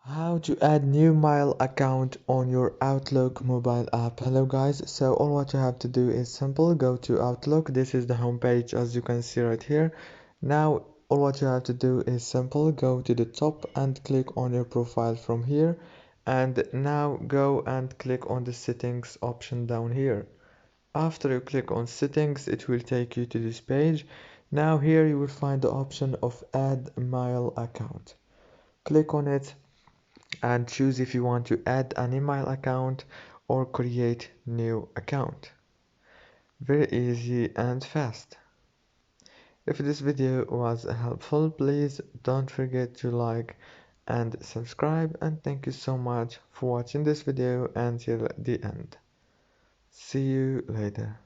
How to add new mail account on your Outlook mobile app. Hello guys, so all what you have to do is simple. Go to Outlook. This is the home page as you can see right here. Now all what you have to do is simple. Go to the top and click on your profile from here, and now go and click on the settings option down here. After you click on settings, it will take you to this page. Now here you will find the option of add mail account. Click on it and choose if you want to add an email account or create new account. Very easy and fast. If this video was helpful, please don't forget to like and subscribe, and thank you so much for watching this video until the end. See you later.